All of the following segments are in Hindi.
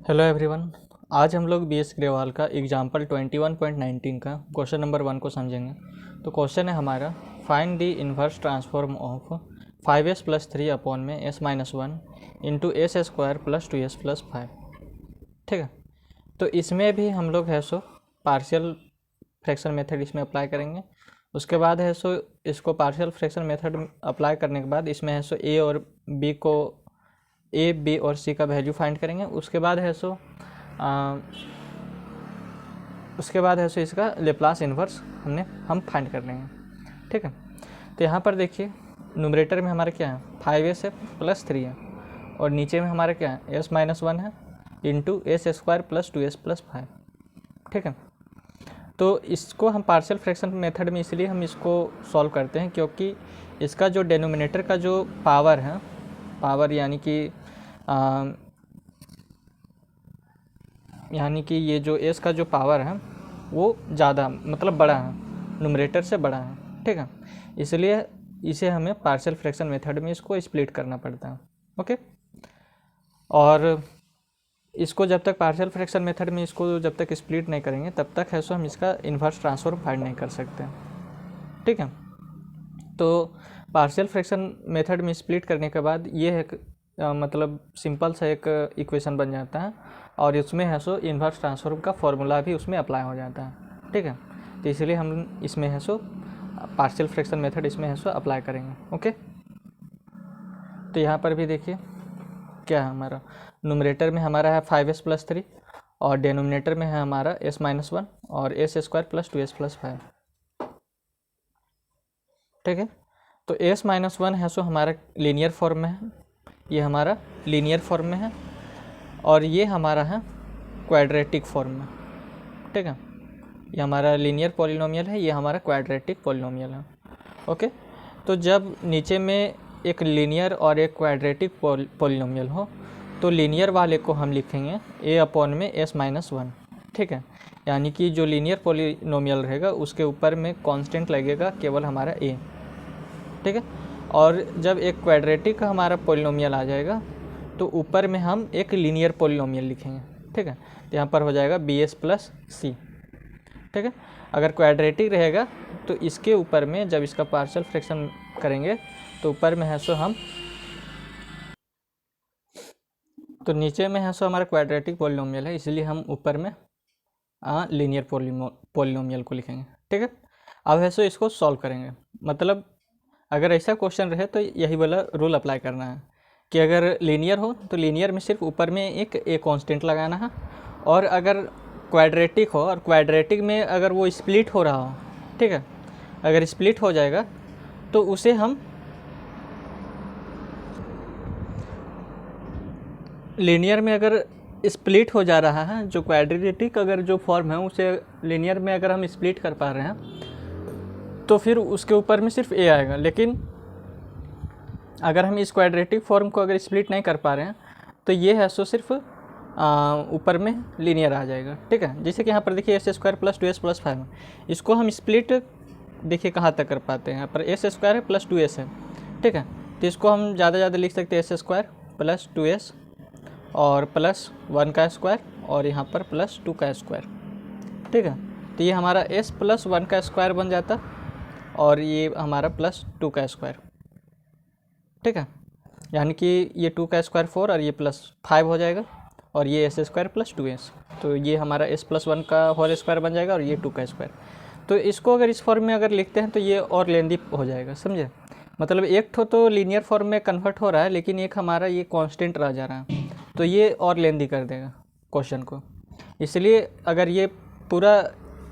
Hello everyone. आज हम लोग BS ग्रेवाल का एग्जाम्पल 21.19 का क्वेश्चन नंबर 1 को समझेंगे। तो क्वेश्चन है हमारा, find the inverse transform of 5s plus 3 upon में s minus 1 into s square plus 2s plus 5। ठीक है, तो इसमें भी हम लोग है सो पार्शियल फ्रैक्शन मेथड इसमें अप्लाई करेंगे। उसके बाद है सो इसको पार्शियल फ्रैक्शन मेथड अप्लाई करने के बाद इसमें है सो ए बी और सी का वैल्यू फाइंड करेंगे। उसके बाद है सो इसका लेप्लास इन्वर्स हम फाइंड कर लेंगे। ठीक है, तो यहाँ पर देखिए न्यूमरेटर में हमारा क्या है, 5s है प्लस 3 है, और नीचे में हमारा क्या है, s माइनस 1 है into s square plus 2s plus 5। ठीक है, तो इसको हम पार्शियल फ्रैक्शन मेथड में इसलिए हम इसको सॉल्व करते हैं क्योंकि इसका जो डेनोमिनेटर का जो पावर है, यानी कि ये जो s का जो पावर है वो ज़्यादा मतलब बड़ा है, न्यूमरेटर से बड़ा है। ठीक है, इसलिए इसे हमें पार्शियल फ्रैक्शन मेथड में इसको स्प्लिट करना पड़ता है। ओके, और इसको जब तक पार्शियल फ्रैक्शन मेथड में इसको जब तक स्प्लिट नहीं करेंगे तब तक है सो हम इसका इन्वर्स ट्रांसफॉर्म फाइंड नहीं कर सकते। ठीक है, तो पार्शियल फ्रैक्शन मेथड में स्प्लिट करने के बाद ये एक मतलब सिंपल सा एक इक्वेशन बन जाता है, और इसमें है सो इन्वर्स ट्रांसफॉर्म का फॉर्मूला भी उसमें अप्लाई हो जाता है। ठीक है, तो इसलिए हम इसमें है सो पार्शियल फ्रैक्शन मेथड इसमें है सो अप्लाई करेंगे। ओके, तो यहाँ पर भी देखिए क्या है, हमारा न्यूमरेटर में हमारा है 5s प्लस 3 और डेनोमिनेटर में है हमारा s माइनस 1 और S square plus 2s plus 5। ठीक है, तो s माइनस 1 है सो हमारा लीनियर फॉर्म में है, ये हमारा लीनियर फॉर्म में है, और ये हमारा है क्वाड्रेटिक फॉर्म में। ठीक है, ये हमारा लीनियर पॉलिनोमियल है, ये हमारा क्वाड्रेटिक पॉलिनोमियल है। ओके, तो जब नीचे में एक लीनियर और एक क्वाड्रेटिक पॉलिनोमियल हो तो लीनियर वाले को हम लिखेंगे a अपॉन में s माइनस 1। ठीक है, यानी कि जो लीनियर पॉलिनोमियल रहेगा उसके ऊपर में कांस्टेंट लगेगा केवल हमारा a। ठीक है, और जब एक क्वाड्रेटिक का हमारा पॉलिनोमियल आ जाएगा तो ऊपर में हम एक लीनियर पॉलिनोमियल लिखेंगे। ठीक है, तो यहाँ पर हो जाएगा bs प्लस c। ठीक है, अगर क्वाड्रेटिक रहेगा तो इसके ऊपर में जब इसका पार्शियल फ्रैक्शन करेंगे तो ऊपर में है सो हम तो नीचे में है सो हमारा क्वाड्रेटिक पॉलिनोमियल है, इसलिए हम ऊपर में लीनियर पॉलिनोमियल को लिखेंगे। ठीक है, अब है सो इसको सॉल्व करेंगे। मतलब अगर ऐसा क्वेश्चन रहे तो यही वाला रूल अप्लाई करना है कि अगर लीनियर हो तो लीनियर में सिर्फ ऊपर में एक कांस्टेंट लगाना है, और अगर क्वाड्रेटिक हो और क्वाड्रेटिक में अगर वो स्प्लिट हो रहा हो, ठीक है, अगर स्प्लिट हो जाएगा तो उसे हम लीनियर में अगर स्प्लिट हो जा रहा है, जो क्वाड्रेटिक अगर जो फॉर्म है उसे लीनियर में अगर हम स्प्लिट कर पा रहे हैं तो फिर उसके ऊपर में सिर्फ a आएगा। लेकिन अगर हम इस क्वाड्रेटिक फॉर्म को अगर स्प्लिट नहीं कर पा रहे हैं तो ये है सो सिर्फ ऊपर में लीनियर आ जाएगा। ठीक है, जैसे कि यहाँ पर देखिए S square plus 2s plus 5, इसको हम स्प्लिट देखिए कहाँ तक कर पाते हैं, यहाँ पर एस स्क्वायर है प्लस 2s है। ठीक है, तो इसको हम ज़्यादा लिख सकते हैं एस स्क्वायर प्लस 2s और प्लस 1 का स्क्वायर और यहाँ पर प्लस 2 का स्क्वायर। ठीक है, तो ये हमारा s प्लस 1 का स्क्वायर बन जाता और ये हमारा प्लस 2 का स्क्वायर। ठीक है, यानी कि ये 2 का स्क्वायर 4 और ये प्लस 5 हो जाएगा, और ये एस स्क्वायर प्लस 2s, तो ये हमारा s प्लस 1 का होल स्क्वायर बन जाएगा और ये 2 का स्क्वायर। तो इसको अगर इस फॉर्म में अगर लिखते हैं तो ये और लेंदी हो जाएगा, समझे। मतलब एक तो लीनियर फॉर्म में कन्वर्ट हो रहा है, लेकिन एक हमारा ये कांस्टेंट रह जा रहा है, तो ये और लेंदी कर देगा क्वेश्चन को। इसलिए अगर ये पूरा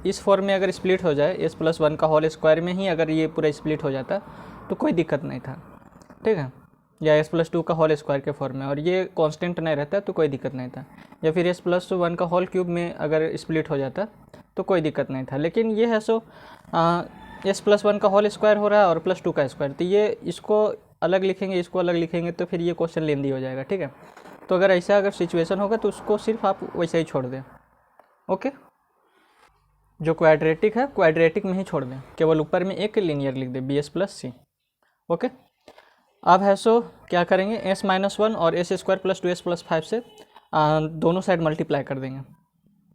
इस फॉर्म में अगर स्प्लिट हो जाए, s प्लस 1 का होल स्क्वायर में ही अगर ये पूरा स्प्लिट हो जाता तो कोई दिक्कत नहीं था। ठीक है, या s प्लस 2 का होल स्क्वायर के फॉर्म में, और ये कांस्टेंट नहीं रहता तो कोई दिक्कत नहीं था। या फिर s प्लस 1 का होल क्यूब में अगर स्प्लिट हो जाता तो कोई दिक्कत नहीं था। लेकिन ये है सो s प्लस 1 का होल स्क्वायर हो रहा है और प्लस 2 का स्क्वायर, तो ये इसको अलग लिखेंगे, इसको अलग लिखेंगे तो फिर ये क्वेश्चन लेंदी हो जाएगा। ठीक है, तो अगर ऐसा अगर सिचुएशन होगा तो उसको सिर्फ आप वैसे ही छोड़ दें। ओके, जो क्वाड्रेटिक है क्वाड्रेटिक में ही छोड़ दें, केवल ऊपर में एक लीनियर लिख दें bs प्लस c। ओके, अब है सो क्या करेंगे, s माइनस 1 और S square plus 2s plus 5 से दोनों साइड मल्टीप्लाई कर देंगे,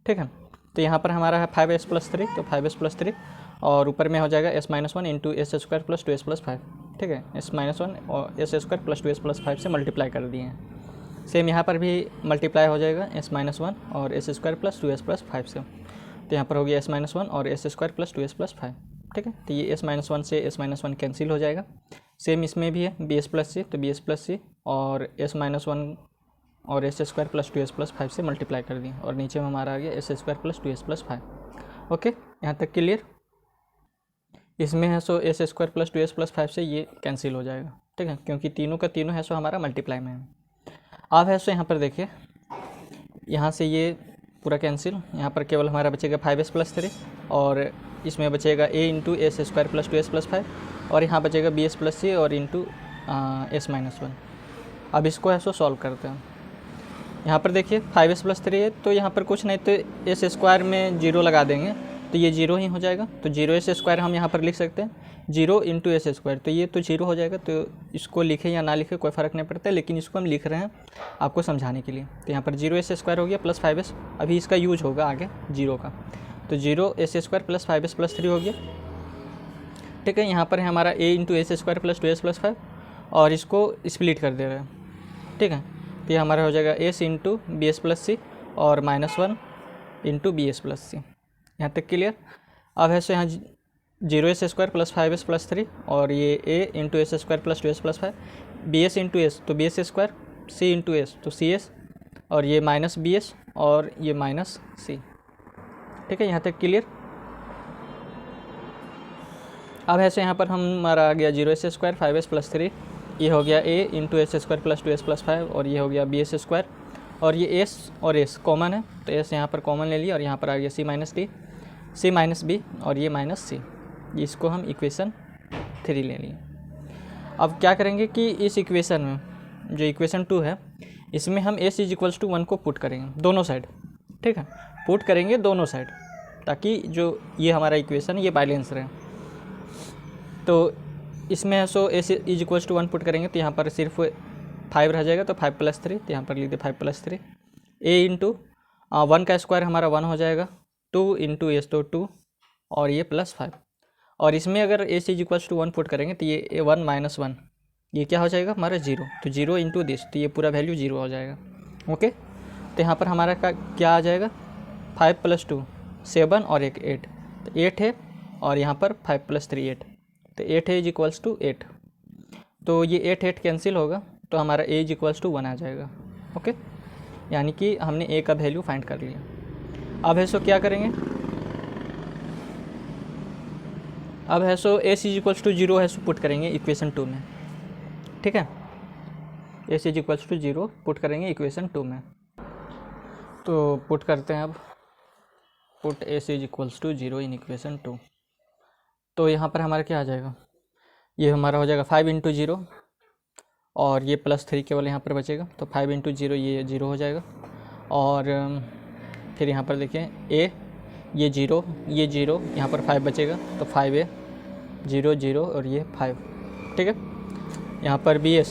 ठीक है। तो यहाँ पर हमारा है 5s + 3, तो 5s + 3 और ऊपर में हो जाएगा s-1 इंटू s² + 2s + 5, ठीक है। s-1 और s² + 2s + 5 से मल्टीप्लाई कर दिए हैं। सेम यहाँ पर भी मल्टीप्लाई हो जाएगा s-1 और s² + 2s + 5 से, तो यहाँ पर हो गया s-1 और s² + 2s + 5, ठीक है। तो ये s-1 से s-1 कैंसिल हो जाएगा। सेम इसमें भी है bs + c, तो bs + c और s-1 और s² + 2s + 5 से मल्टीप्लाई कर दिए और नीचे में हमारा आ गया s² + 2s + 5। ओके, यहाँ तक क्लियर। इसमें है सो s² + 2s + 5 से ये कैंसिल हो जाएगा, ठीक है, क्योंकि तीनों का तीनों है सो हमारा मल्टीप्लाई में है। अब है सो यहाँ पर देखिए, यहाँ से ये पूरा कैंसिल, यहाँ पर केवल हमारा बचेगा 5s + 3 और इसमें बचेगा a इंटू s² + 2s + 5 और यहाँ बचेगा bs + c और इंटू s-1। अब इसको है सो सॉल्व करते हैं। यहाँ पर देखिए 5s + 3 है, तो यहाँ पर कुछ नहीं तो s² में 0 लगा देंगे तो ये 0 ही हो जाएगा। तो 0s² हम यहाँ पर लिख सकते हैं 0 इंटू s², तो ये तो 0 हो जाएगा। तो इसको लिखे या ना लिखे कोई फ़र्क नहीं पड़ता, लेकिन इसको हम लिख रहे हैं आपको समझाने के लिए। तो यहाँ पर 0s² हो गया प्लस 5s, अभी इसका यूज होगा आगे 0 का, तो 0s² + 5s + 3 हो गया, ठीक है। यहाँ पर है हमारा a इंटू s² + 2s + 5 और इसको स्प्लिट कर दे रहे हैं, ठीक है। तो ये हमारा हो जाएगा s इंटू bs + c और -1 इंटू bs + c। यहाँ तक क्लियर। अब है सो यहाँ 0s² + 5s + 3 और ये a into s² + 2s + 5, bs into s तो bs², c इंटू s तो cs और ये -bs और ये -c, ठीक है। यहाँ तक क्लियर। अब ऐसे यहाँ पर हमारा आ गया 0s² 5s + 3, ये हो गया a इंटू s² + 2s + 5 और ये हो गया bs² और ये s और s कॉमन है तो s यहाँ पर कॉमन ले लिया और यहाँ पर आ गया c - d, c - b और ये -c, इसको हम इक्वेशन 3 ले लिए। अब क्या करेंगे कि इस इक्वेशन में जो इक्वेशन 2 है इसमें हम s = 1 को पुट करेंगे दोनों साइड, ठीक है, पुट करेंगे दोनों साइड ताकि जो ये हमारा इक्वेशन ये बैलेंस रहे। तो इसमें सो s = 1 पुट करेंगे तो यहाँ पर सिर्फ 5 रह जाएगा, तो 5 + 3, तो यहाँ पर लिख दे 5 + 3, a इंटू 1 का स्क्वायर हमारा 1 हो जाएगा, 2 इंटू s तो 2 और ये +5 और इसमें अगर s = 1 पुट करेंगे तो ये 1 - 1 ये क्या हो जाएगा हमारा 0, तो 0 इंटू दिस तो ये पूरा वैल्यू 0 हो जाएगा। ओके, तो यहाँ पर हमारा क्या आ जाएगा 5 + 2 7 और एक 8, तो 8 है और यहाँ पर 5 + 3 8, तो 8 है = 8, तो ये 8 8 कैंसिल होगा तो हमारा a = 1 आ जाएगा। ओके, यानी कि हमने a का वैल्यू फाइंड कर लिया। अब है सो क्या करेंगे, अब है सो s = 0 है सो पुट करेंगे इक्वेशन 2 में, ठीक है, s = 0 पुट करेंगे इक्वेशन 2 में। तो पुट करते हैं, अब पुट s = 0 इन इक्वेशन 2, तो यहाँ पर हमारा क्या आ जाएगा, ये हमारा हो जाएगा 5 × 0 और ये +3 केवल यहाँ पर बचेगा, तो 5 × 0 ये 0 हो जाएगा और फिर यहाँ पर देखिए a ये 0 ये 0 यहाँ पर 5 बचेगा, तो 5a 0 0 और ये 5, ठीक है। यहाँ पर bs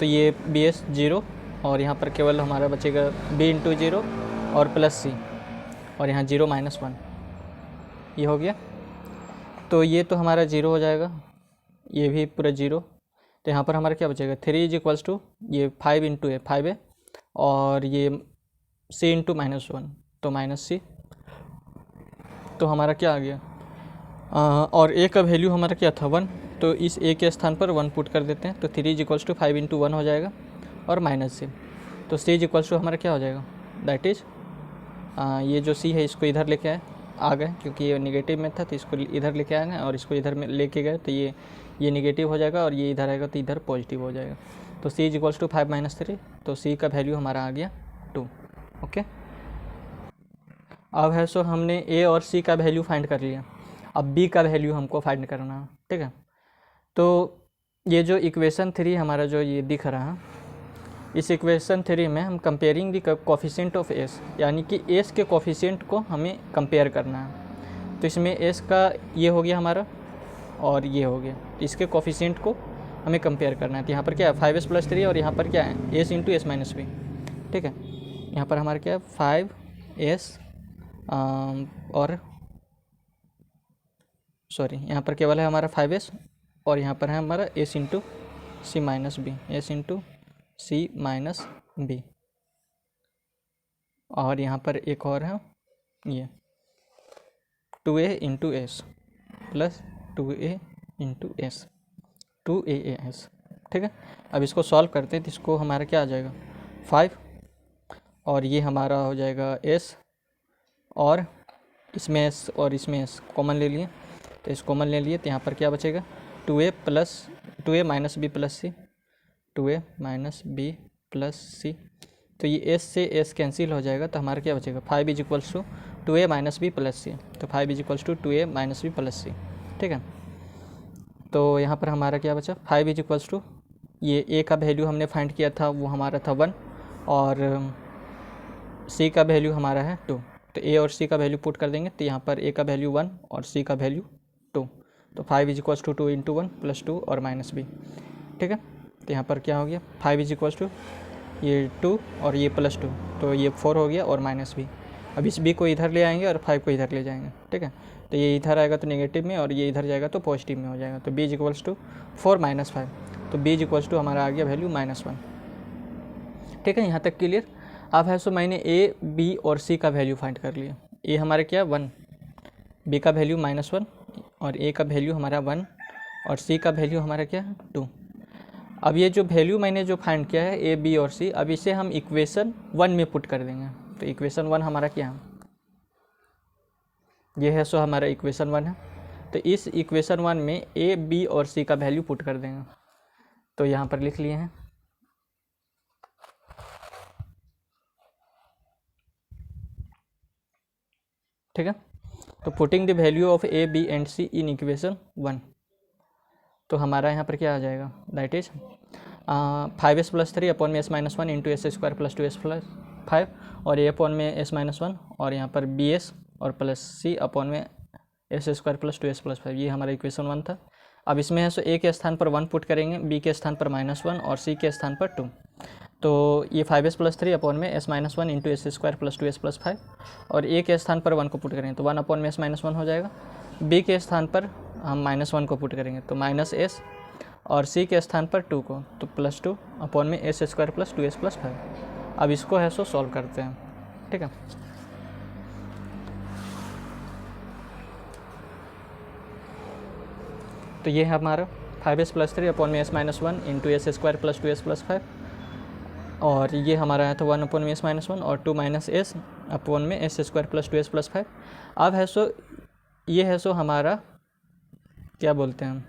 तो ये bs 0 और यहाँ पर केवल हमारा बचेगा b × 0 और +c और यहाँ 0 - 1 ये हो गया, तो ये तो हमारा 0 हो जाएगा, ये भी पूरा 0, तो यहाँ पर हमारा क्या बचेगा 3 = ये 5 × a 5a और ये c × -1 तो -c, तो हमारा क्या आ गया और a का वैल्यू हमारा क्या था 1, तो इस a के स्थान पर 1 पुट कर देते हैं, तो 3 = 5 × 1 हो जाएगा और -c, तो c = हमारा क्या हो जाएगा दैट इज़ ये जो c है इसको इधर लेके आ गए क्योंकि ये नेगेटिव में था तो इसको इधर लेके आ गए और इसको इधर में लेके गए तो ये नेगेटिव हो जाएगा और ये इधर आएगा तो इधर पॉजिटिव हो जाएगा, तो c = 5 - 3, तो c का वैल्यू हमारा आ गया 2। ओके, अब है सो हमने a और c का वैल्यू फाइंड कर लिया, अब b का वैल्यू हमको फाइंड करना है, ठीक है। तो ये जो इक्वेशन 3 हमारा जो ये दिख रहा है, इस इक्वेशन 3 में हम comparing the coefficient of s, यानी कि s के कोफिशिएंट को हमें कंपेयर करना है। तो इसमें s का ये हो गया हमारा और ये हो गया, इसके कोफिशिएंट को हमें कंपेयर करना है। तो यहाँ पर क्या है 5s + 3 और यहाँ पर क्या है s × s - b, ठीक है, यहाँ पर हमारा क्या है 5s और सॉरी यहाँ पर केवल है हमारा 5s और यहाँ पर है हमारा s इंटू सी माइनस बी, s इंटू सी माइनस बी, और यहाँ पर एक और है ये 2a into S plus 2a into S 2aas। ठीक है, अब इसको सॉल्व करते हैं तो इसको हमारा क्या आ जाएगा 5 और ये हमारा हो जाएगा s और इसमें s और इसमें s कॉमन ले लिए, तो इस कॉमन ले लिए तो यहाँ पर क्या बचेगा 2a माइनस बी प्लस सी, 2a minus B plus C, तो ये s से s कैंसिल हो जाएगा तो हमारा क्या बचेगा 5 is equals to 2a minus B plus C, तो 5 is equals to 2a minus B plus C. ठीक है, तो यहाँ पर हमारा क्या बचा 5 इज इक्वल्स टू ये a का वैल्यू हमने फाइंड किया था वो हमारा था 1 और c का वैल्यू हमारा है 2, तो a और c का वैल्यू पुट कर देंगे तो यहाँ पर a का वैल्यू 1 और c का वैल्यू 2, तो 5 is equals to 2 into 1 plus 2 और माइनस b। ठीक है, तो यहाँ पर क्या हो गया 5 इज इक्वल्स टू ये 2 और ये प्लस 2, तो ये 4 हो गया और माइनस b। अब इस b को इधर ले आएंगे और 5 को इधर ले जाएंगे। ठीक है, तो ये इधर आएगा तो नेगेटिव में और ये इधर जाएगा तो पॉजिटिव में हो जाएगा, तो b is equals to 4 minus 5, तो b इज इक्वल्स टू हमारा आ गया वैल्यू -1। ठीक है, यहाँ तक क्लियर। अब है सो मैंने a b और c का वैल्यू फाइंड कर लिया। a हमारे क्या 1, b का वैल्यू -1 और a का वैल्यू हमारा 1 और c का वैल्यू हमारा क्या है 2। अब ये जो वैल्यू मैंने जो फाइंड किया है a b और c, अब इसे हम इक्वेशन 1 में पुट कर देंगे, तो इक्वेशन 1 हमारा क्या है ये है सो हमारा इक्वेशन 1 है, तो इस इक्वेशन 1 में a b और c का वैल्यू पुट कर देंगे, तो यहाँ पर लिख लिए हैं। ठीक है, तो putting the value of a b and c in equation 1, तो हमारा यहाँ पर क्या आ जाएगा that is 5s plus 3 upon में s minus 1 into s square plus 2s plus 5 और a अपॉन में s माइनस 1 और यहाँ पर bs और प्लस c अपॉन में S square plus 2s plus 5, ये हमारा इक्वेशन 1 था। अब इसमें है सो a के स्थान पर 1 पुट करेंगे, b के स्थान पर -1 और c के स्थान पर 2, तो ये 5s प्लस 3 अपॉन में s minus 1 into s square plus 2s plus 5 और a के स्थान पर 1 को पुट करेंगे तो 1 अपॉन में s माइनस 1 हो जाएगा, b के स्थान पर हम -1 को पुट करेंगे तो -s और c के स्थान पर 2 को तो +2 अपॉन में S square plus 2s plus 5। अब इसको है सो सॉल्व करते हैं। ठीक है, तो ये है हमारा 5s प्लस 3 अपॉन में s minus 1 into s square plus 2s plus 5 और ये हमारा है तो 1 अपॉन में s माइनस 1 और 2 माइनस एस अपॉन में S square plus 2s plus 5। अब है सो ये है सो हमारा क्या बोलते हैं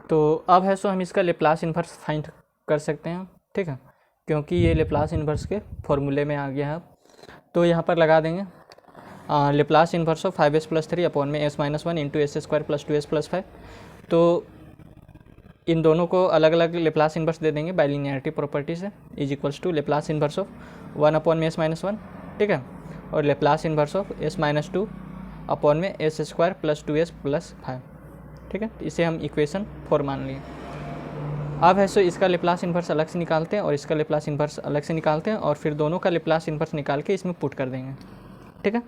तो अब है सो हम इसका लेप्लास इन्वर्स फाइंड कर सकते हैं। ठीक है, क्योंकि ये लेप्लास इन्वर्स के फॉर्मूले में आ गया है, तो यहाँ पर लगा देंगे Laplace inverse of 5s plus 3 upon में s minus 1 into s square plus 2s plus 5। तो इन दोनों को अलग अलग लेप्लास इन्वर्स दे देंगे बाय लीनियरिटी प्रॉपर्टी से, is equals to Laplace inverse of 1 upon में s माइनस 1। ठीक है, और Laplace inverse of s minus 2 upon में S square plus 2s plus 5। ठीक है, इसे हम इक्वेशन 4 मान लिए। अब है सो इसका लेप्लास इन्वर्स अलग से निकालते हैं और इसका लेप्लास इन्वर्स अलग से निकालते हैं और फिर दोनों का लेप्लास इन्वर्स निकाल के इसमें पुट कर देंगे। ठीक है,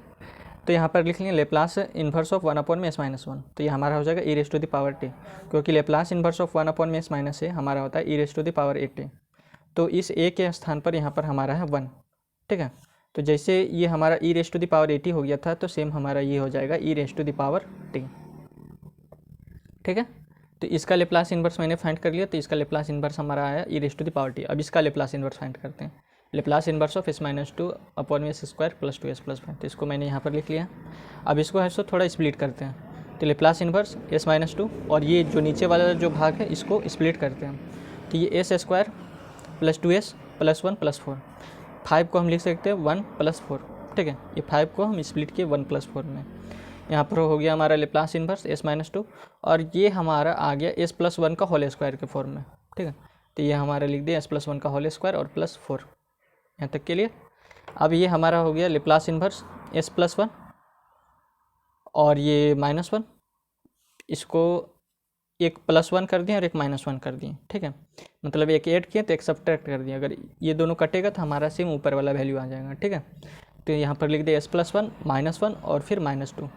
तो यहाँ पर लिख लेंगे लेप्लास इन्वर्स ऑफ 1 अपॉन में s माइनस 1, तो ये हमारा हो जाएगा e raise to the power t, क्योंकि लेप्लास इन्वर्स ऑफ 1 अपॉन में s माइनस a हमारा होता है e raise to the power 8t, तो इस a के स्थान पर यहाँ पर हमारा है 1। ठीक है, तो जैसे ये हमारा e raise to the power 80 हो गया था तो सेम हमारा ये हो जाएगा e raise to the power t। ठीक है, तो इसका लेप्लास इन्वर्स मैंने फाइंड कर लिया, तो इसका लेप्लास इन्वर्स हमारा आया e raise to the power t। अब इसका लेप्लास इन्वर्स फाइंड करते हैं, Laplace inverse of s minus 2 upon में S square plus 2s plus 5, तो इसको मैंने यहाँ पर लिख लिया। अब इसको है सो थोड़ा स्प्लिट करते हैं, तो लेप्लास इन्वर्स s माइनस 2 और ये जो नीचे वाला जो भाग है इसको स्प्लिट करते हैं, तो ये S square plus 2s plus 1 plus 4, 5 को हम लिख सकते हैं 1 प्लस 4। ठीक है, ये 5 को हम स्प्लिट किए 1 प्लस 4 में, यहाँ पर हो गया हमारा लेप्लास इन्वर्स s माइनस 2 और ये हमारा आ गया s प्लस 1 का होल स्क्वायर के फॉर्म में। ठीक है, तो ये हमारा लिख दिया s प्लस 1 का होल स्क्वायर और प्लस 4, यहाँ तक के लिए। अब ये हमारा हो गया लेप्लास इन्वर्स s प्लस 1 और ये -1, इसको एक +1 कर दिए और एक -1 कर दिए, ठीक है। मतलब एक ऐड किए तो एक सब्ट्रैक्ट कर दिए। अगर ये दोनों कटेगा तो हमारा सेम ऊपर वाला वैल्यू आ जाएगा, ठीक है। तो यहाँ पर लिख दिया s+1 -1 और फिर -2,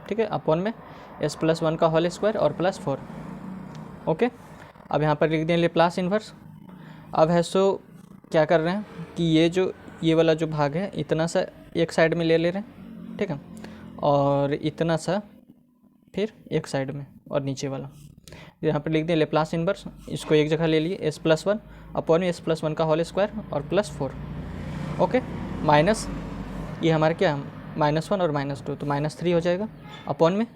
ठीक है, अपॉन में s+1 का होल स्क्वायर और +4। ओके, अब यहाँ पर लिख दिया लेप्लास इन्वर्स। अब है सो क्या कर रहे हैं कि ये वाला जो भाग है इतना सा एक साइड में ले रहे हैं, ठीक है, और इतना सा फिर एक साइड में और नीचे वाला। यहाँ पर लिख दें लेप्लास इन्वर्स, इसको एक जगह ले लिए s+1 अपॉन में s+1 का होल स्क्वायर और +4। ओके, माइनस ये हमारा क्या है -1 और -2 तो -3 हो जाएगा अपॉन में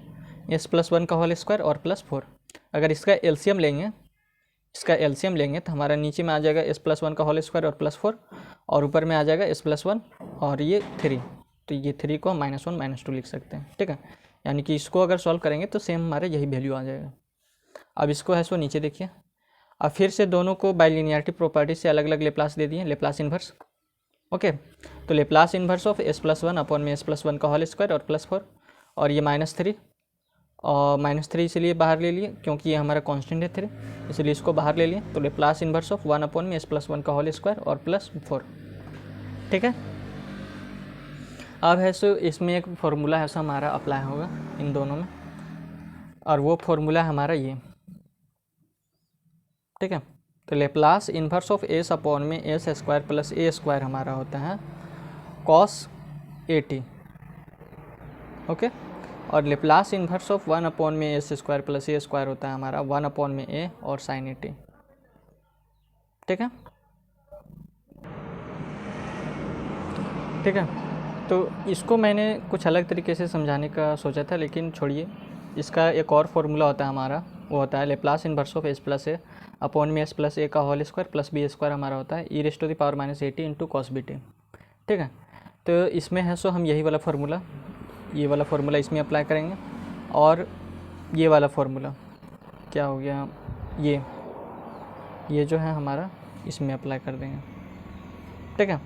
s+1 का होल स्क्वायर और +4। अगर इसका एलसीएम लेंगे तो हमारा नीचे में आ जाएगा s+1 का होल स्क्वायर और +4 और ऊपर में आ जाएगा s+1 और ये 3। तो ये 3 को हम -1 -2 लिख सकते हैं, ठीक है। यानी कि इसको अगर सॉल्व करेंगे तो सेम हमारा यही वैल्यू आ जाएगा। अब इसको है सो नीचे देखिए, अब फिर से दोनों को बाइलिनियरिटी प्रॉपर्टी से अलग अलग लेप्लास दे दिए, लेप्लास इन्वर्स। ओके, तो Laplace inverse of s+1 upon में s+1 का होल स्क्वायर और +4 और ये -3 और -3 इसलिए बाहर ले लिए क्योंकि ये हमारा कांस्टेंट है 3, इसलिए इसको बाहर ले लिए। तो लेप्लास इन्वर्स ऑफ 1 अपॉन में s+1 का होल स्क्वायर और +4, ठीक है। अब है सो इसमें एक फार्मूला है सो हमारा अप्लाई होगा इन दोनों में, और वो फार्मूला है हमारा ये, ठीक है। तो Laplace inverse of s upon में s² + a² हमारा होता है cos at। ओके, और लेप्लास इन्वर्स ऑफ 1 अपॉन में s² + a² होता है हमारा 1 अपॉन में a और sin at, ठीक है। ठीक है, तो इसको मैंने कुछ अलग तरीके से समझाने का सोचा था, लेकिन छोड़िए। इसका एक और फार्मूला होता है हमारा, वो होता है Laplace inverse of s+a upon में s+a का होल स्क्वायर + b² हमारा होता है e⁻⁻⁸ × cos bt, ठीक है। तो इसमें है सो हम यही वाला फार्मूला, ये वाला फार्मूला इसमें अप्लाई करेंगे, और ये वाला फार्मूला क्या हो गया, ये जो है हमारा इसमें अप्लाई कर देंगे, ठीक है।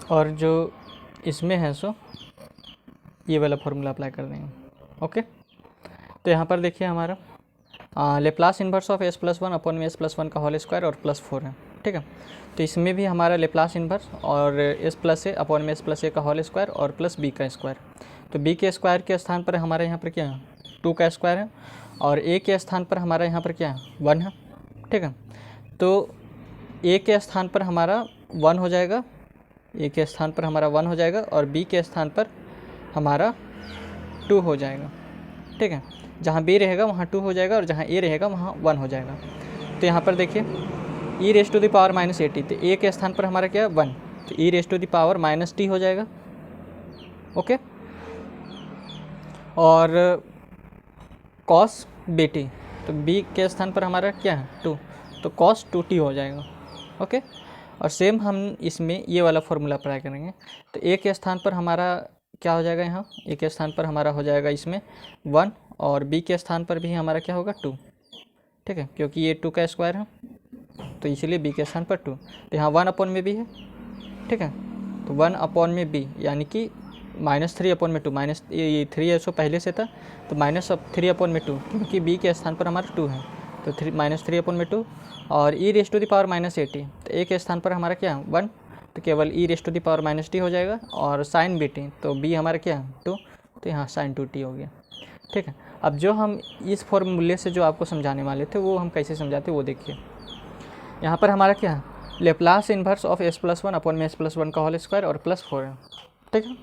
और जो इसमें है सो ये वाला फार्मूला अप्लाई कर देंगे। ओके, तो यहाँ पर देखिए हमारा Laplace inverse of s+1 upon में s+1 का होल स्क्वायर और +4 है, ठीक है। तो इसमें भी हमारा लेप्लास इन्वर्स और s+a अपॉन में s+a का होल स्क्वायर और +b का स्क्वायर। तो b के स्क्वायर के स्थान पर हमारे यहाँ पर क्या है 2 का स्क्वायर है, और a के स्थान पर हमारा यहाँ पर क्या है 1 है, ठीक है। तो a के स्थान पर हमारा 1 हो जाएगा, a के स्थान पर हमारा 1 हो जाएगा, और b के स्थान पर हमारा 2 हो जाएगा, ठीक है। जहाँ b रहेगा वहाँ 2 हो जाएगा, और जहाँ a रहेगा वहाँ 1 हो जाएगा। तो यहाँ पर देखिए e⁻⁻ at, तो a के स्थान पर हमारा क्या है 1, तो e⁻⁻ t हो जाएगा। ओके, और cos bt, तो b के स्थान पर हमारा क्या है 2, तो cos 2t हो जाएगा। ओके, और सेम हम इसमें ये वाला फार्मूला अप्लाई करेंगे। तो a के स्थान पर हमारा क्या हो जाएगा, यहाँ a के स्थान पर हमारा हो जाएगा इसमें 1, और b के स्थान पर भी हमारा क्या होगा 2, ठीक है, क्योंकि ये 2 का स्क्वायर है तो इसलिए b के स्थान पर 2। तो यहाँ 1 अपॉन में b है, ठीक है। तो 1 अपॉन में b यानी कि -3 अपॉन में 2, माइनस ये 3 है सो पहले से था, तो -3 अपॉन में 2, क्योंकि b के स्थान पर हमारा 2 है, तो -3 अपॉन में 2, और e⁻⁻ at, तो a के स्थान पर हमारा क्या है 1, तो केवल e⁻⁻t हो जाएगा, और sin bt, तो b हमारा क्या है 2, तो यहाँ sin 2t हो गया, ठीक है। अब जो हम इस फॉर्मूले से जो आपको समझाने वाले थे वो हम कैसे समझाते वो देखिए। यहाँ पर हमारा क्या है Laplace inverse of s+1 upon में s+1 का होल स्क्वायर और +4 है, ठीक है।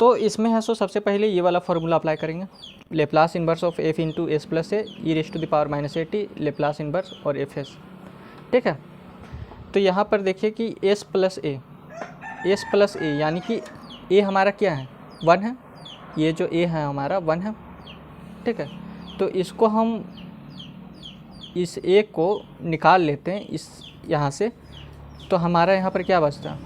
तो इसमें है सो सबसे पहले ये वाला फार्मूला अप्लाई करेंगे, Laplace inverse of f into s+a e⁻⁻at Laplace inverse और fs, ठीक है। तो यहाँ पर देखिए कि s+a यानी कि a हमारा क्या है 1 है, ये जो a है हमारा 1 है, ठीक है। तो इसको हम इस a को निकाल लेते हैं इस यहाँ से, तो हमारा यहाँ पर क्या बचता,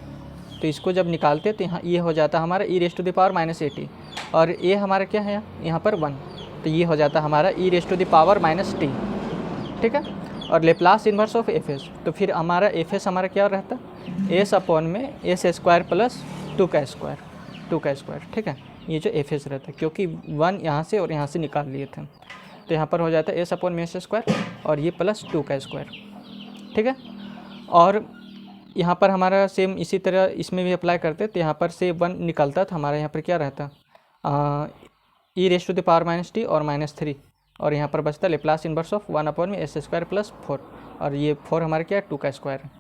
तो इसको जब निकालते हैं तो यहाँ ये हो जाता हमारा e⁻⁻at, और a हमारा क्या है यहाँ पर 1, तो ये हो जाता हमारा e⁻⁻t, ठीक है। और लेप्लास इन्वर्स ऑफ fs, तो फिर हमारा fs हमारा क्या रहता s अपॉन में s² + 2 का स्क्वायर, ठीक है। ये जो एफ एस रहता है, क्योंकि 1 यहाँ से और यहाँ से निकाल लिए थे, तो यहाँ पर हो जाता है एस अपॉन में एस स्क्वायर और ये प्लस 2 का स्क्वायर, ठीक है। और यहाँ पर हमारा सेम इसी तरह इसमें भी अप्लाई करते, तो यहाँ पर से 1 निकलता तो हमारा यहाँ पर क्या रहता, e raise to the power minus T और -3, और यहाँ पर बचता लेप्लास इन्वर्स ऑफ 1 अपॉन में एस स्क्वायर प्लस 4, और ये 4 हमारे क्या है 2 का स्क्वायर है,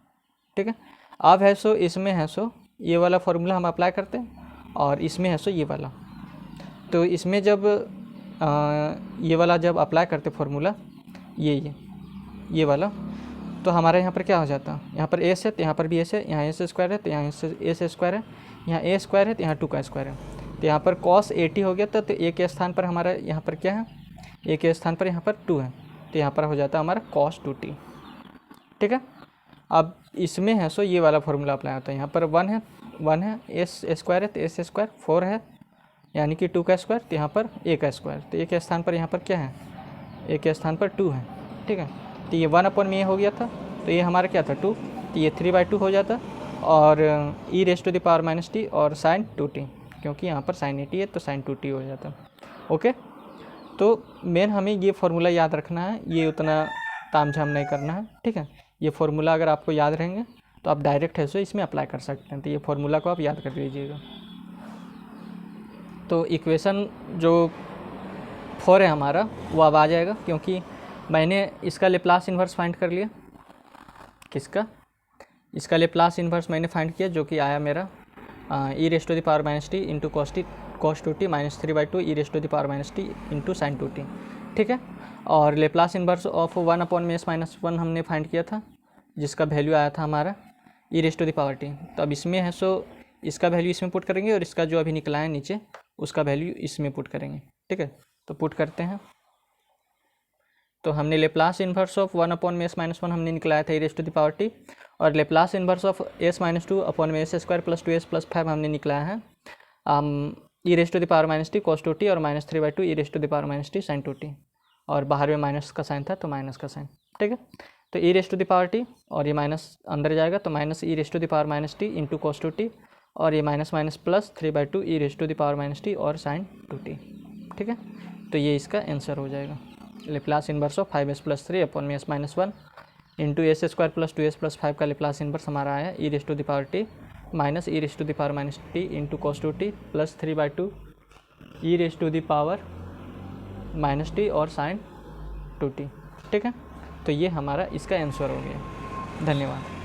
ठीक है। अब है सो इसमें है सो ये वाला फार्मूला हम अप्लाई करते हैं, और इसमें है सो ये वाला। तो इसमें जब ये वाला जब अप्लाई करते फार्मूला ये वाला, तो हमारे यहाँ पर क्या हो जाता, यहाँ पर एस है तो यहाँ पर भी एस है, यहाँ एस स्क्वायर है तो यहाँ एस स्क्वायर है, यहाँ ए स्क्वायर है तो यहाँ 2 का स्क्वायर है, तो यहाँ पर cos 80 हो गया था, तो ए के स्थान पर हमारा यहाँ पर क्या है, ए के स्थान पर यहाँ पर 2 है, तो यहाँ पर हो जाता है हमारा cos 2t, ठीक है। अब इसमें है सो ये वाला फार्मूला अप्लाई होता है, यहाँ पर 1 है एस स्क्वायर है तो एस स्क्वायर, 4 है यानी कि 2 का स्क्वायर, तो यहाँ पर ए का स्क्वायर, तो ए के स्थान पर यहाँ पर क्या है, ए के स्थान पर 2 है, ठीक है। तो ये 1 अपॉन में ए हो गया था, तो ये हमारा क्या था 2, तो ये 3/2 हो जाता, और e raise to the power minus T और साइन 2t, क्योंकि यहाँ पर साइन 80 है तो साइन 2t हो जाता। ओके, तो मेन हमें ये फार्मूला याद रखना है, ये उतना तामझाम नहीं करना है, ठीक है। ये फार्मूला अगर आपको याद रहेंगे तो आप डायरेक्ट है सो इसमें अप्लाई कर सकते हैं, तो ये फार्मूला को आप याद कर लीजिएगा। तो इक्वेशन जो 4 है हमारा वो अब आ जाएगा, क्योंकि मैंने इसका लेप्लास इन्वर्स फाइंड कर लिया। किसका? इसका लेप्लास इन्वर्स मैंने फाइंड किया, जो कि आया मेरा e raise to the power minus T into cos 2t minus 3/2 e raise to the power minus T into sine 2t, ठीक है। और लेप्लास इन्वर्स ऑफ 1 अपॉन में एस माइनस 1 हमने फाइंड किया था, जिसका वैल्यू आया था हमारा e raise to the power T. तो अब इसमें है सो इसका वैल्यू इसमें पुट करेंगे, और इसका जो अभी निकला है नीचे उसका वैल्यू इसमें पुट करेंगे, ठीक है। तो पुट करते हैं, तो हमने लेप्लास इन्वर्स ऑफ 1 अपॉन में एस माइनस 1 हमने निकलाया था e raise to the power T, और Laplace inverse of S minus 2 upon में S square plus 2s plus 5 हमने निकलाया है e raise to the power minus T cos 2t और minus 3/2 e raise to the power minus T sine 2t, और बाहर में माइनस का साइन था तो माइनस का साइन, ठीक है। तो e raise to the power T और ये माइनस अंदर जाएगा, तो minus e raise to the power minus T into cos 2t, और ये minus minus plus 3/2 e raise to the power minus T और साइन 2t, ठीक है। तो ये इसका आंसर हो जाएगा, Laplace inverse of 5s plus 3 upon में S minus 1 into s square plus 2s plus 5 का लेप्लास इन्वर्स हमारा आया e raise to the power T minus e raise to the power minus T into cos 2t plus 3/2 e raise to the power minus T और साइन 2t, ठीक है। तो ये हमारा इसका आंसर हो गया। धन्यवाद।